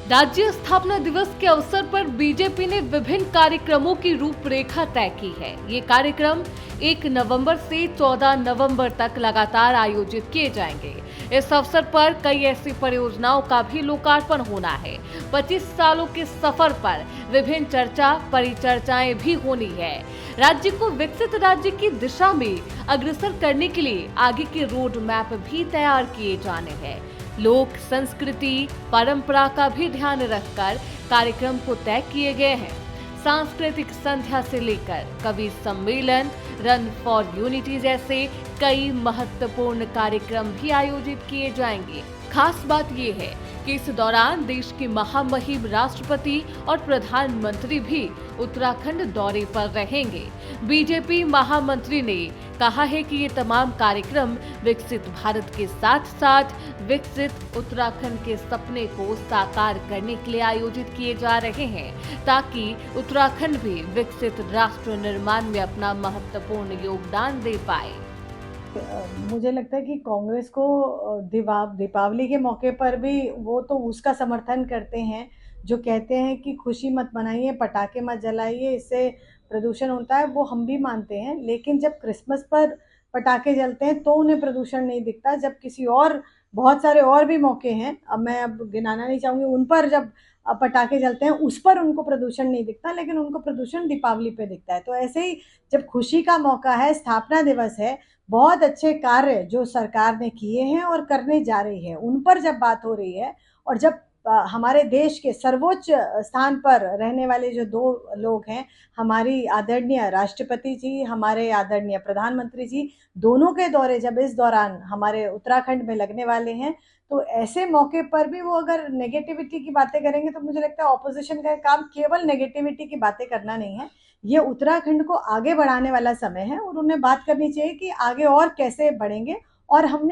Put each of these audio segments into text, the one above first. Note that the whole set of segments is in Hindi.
राज्य स्थापना दिवस के अवसर पर बीजेपी ने विभिन्न कार्यक्रमों की रूपरेखा तय की है। ये कार्यक्रम 1 नवंबर से 14 नवंबर तक लगातार आयोजित किए जाएंगे। इस अवसर पर कई ऐसी परियोजनाओं का भी लोकार्पण होना है। 25 सालों के सफर पर विभिन्न चर्चा परिचर्चाएं भी होनी है। राज्य को विकसित राज्य की दिशा में अग्रसर करने के लिए आगे के रोड मैप भी तैयार किए जाने हैं। लोक संस्कृति परंपरा का भी ध्यान रखकर कार्यक्रम को तय किए गए हैं। सांस्कृतिक संध्या से लेकर कवि सम्मेलन, रन फॉर यूनिटी जैसे कई महत्वपूर्ण कार्यक्रम भी आयोजित किए जाएंगे। खास बात यह है कि इस दौरान देश के महामहिम राष्ट्रपति और प्रधानमंत्री भी उत्तराखंड दौरे पर रहेंगे। बीजेपी महामंत्री ने कहा है कि ये तमाम कार्यक्रम विकसित भारत के साथ साथ विकसित उत्तराखंड के सपने को साकार करने के लिए आयोजित किए जा रहे हैं, ताकि उत्तराखंड भी विकसित राष्ट्र निर्माण में अपना महत्वपूर्ण योगदान दे पाए। मुझे लगता है कि कांग्रेस को दीपावली के मौके पर भी वो तो उसका समर्थन करते हैं, जो कहते हैं कि खुशी मत मनाइए, पटाखे मत जलाइए, इससे प्रदूषण होता है, वो हम भी मानते हैं। लेकिन जब क्रिसमस पर पटाखे जलते हैं तो उन्हें प्रदूषण नहीं दिखता। जब किसी और बहुत सारे और भी मौके हैं, अब गिनाना नहीं चाहूँगी, उन पर जब पटाखे जलते हैं उस पर उनको प्रदूषण नहीं दिखता, लेकिन उनको प्रदूषण दीपावली पे दिखता है। तो ऐसे ही जब खुशी का मौका है, स्थापना दिवस है, बहुत अच्छे कार्य जो सरकार ने किए हैं और करने जा रही है, उन पर जब बात हो रही है, और जब हमारे देश के सर्वोच्च स्थान पर रहने वाले जो दो लोग हैं, हमारी आदरणीय राष्ट्रपति जी, हमारे आदरणीय प्रधानमंत्री जी, दोनों के दौरे जब इस दौरान हमारे उत्तराखंड में लगने वाले हैं, तो ऐसे मौके पर भी वो अगर नेगेटिविटी की बातें करेंगे तो मुझे लगता है ऑपोजिशन का काम केवल नेगेटिविटी की बातें करना नहीं है। ये उत्तराखंड को आगे बढ़ाने वाला समय है और उन्हें बात करनी चाहिए कि आगे और कैसे बढ़ेंगे और हम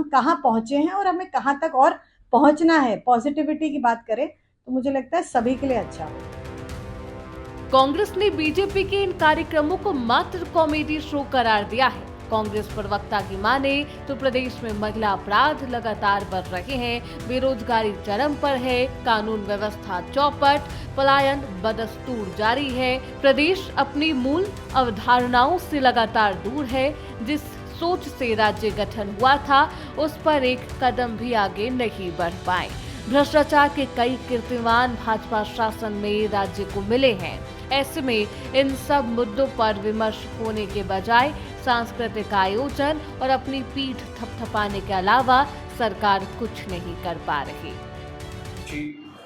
कहाँ पहुंचे हैं और हमें कहाँ तक और पहुंचना है। पॉजिटिविटी की बात करें तो मुझे लगता है सभी के लिए अच्छा हो। कांग्रेस ने बीजेपी के इन कार्यक्रमों को मात्र कॉमेडी शो करार दिया है। कांग्रेस प्रवक्ता की माने तो प्रदेश में महिला अपराध लगातार बढ़ रहे हैं, बेरोजगारी चरम पर है, कानून व्यवस्था चौपट, पलायन बदस्तूर जारी है। प्रदेश अपनी मूल अवधारणाओं से लगातार दूर है। जिस सोच से राज्य गठन हुआ था उस पर एक कदम भी आगे नहीं बढ़ पाए। भ्रष्टाचार के कई कीर्तिमान भाजपा शासन में राज्य को मिले हैं। ऐसे में इन सब मुद्दों पर विमर्श होने के बजाय सांस्कृतिक आयोजन और अपनी पीठ थपथपाने के अलावा सरकार कुछ नहीं कर पा रही।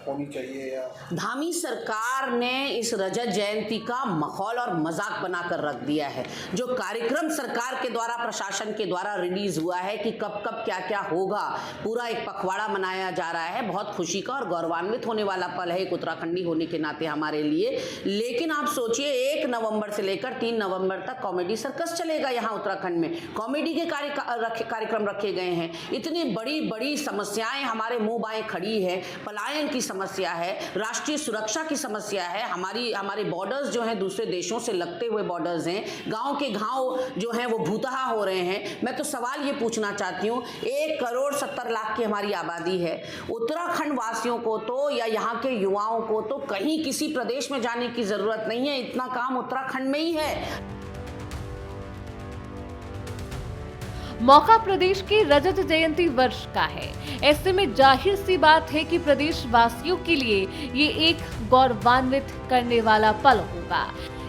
होनी चाहिए या धामी सरकार ने इस रजत जयंती का माहौल और मजाक बनाकर रख दिया है। जो कार्यक्रम सरकार के द्वारा, प्रशासन के द्वारा रिलीज हुआ है कि कब कब क्या क्या होगा, पूरा एक पखवाड़ा मनाया जा रहा है। बहुत खुशी का और गौरवान्वित होने वाला पल है एक उत्तराखंडी होने के नाते हमारे लिए। लेकिन आप सोचिए 1 नवंबर से लेकर 3 नवंबर तक कॉमेडी सर्कस चलेगा यहाँ उत्तराखंड में। कॉमेडी के कार्यक्रम रखे गए हैं। इतनी बड़ी बड़ी समस्याएं हमारे मुंह बाएं खड़ी है। पलायन की समस्या है, राष्ट्रीय सुरक्षा की समस्या है, हमारे बॉर्डर्स जो हैं दूसरे देशों से लगते हुए बॉर्डर्स हैं, गांव के गांव जो हैं वो भूतहा हो रहे हैं। मैं तो सवाल ये पूछना चाहती हूँ, 1 करोड़ 70 लाख की हमारी आबादी है। उत्तराखंड वासियों को तो या यहाँ के युवाओं को तो कहीं किसी प्रदेश में जाने की जरूरत नहीं है, इतना काम उत्तराखंड में ही है। मौका प्रदेश की रजत जयंती वर्ष का है। ऐसे में जाहिर सी बात है कि प्रदेश वासियों के लिए ये एक गौरवान्वित करने वाला पल होगा।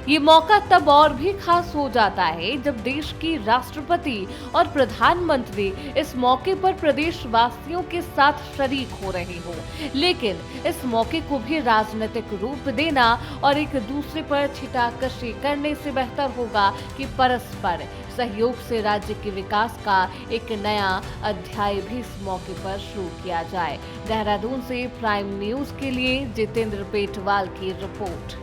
ये मौका तब और भी खास हो जाता है जब देश की राष्ट्रपति और प्रधानमंत्री इस मौके पर प्रदेश वासियों के साथ शरीक हो रहे हो। लेकिन इस मौके को भी राजनीतिक रूप देना और एक दूसरे पर छिटाकशी करने से बेहतर होगा कि परस्पर सहयोग से राज्य के विकास का एक नया अध्याय भी इस मौके पर शुरू किया जाए। देहरादून से प्राइम न्यूज के लिए जितेंद्र पेटवाल की रिपोर्ट।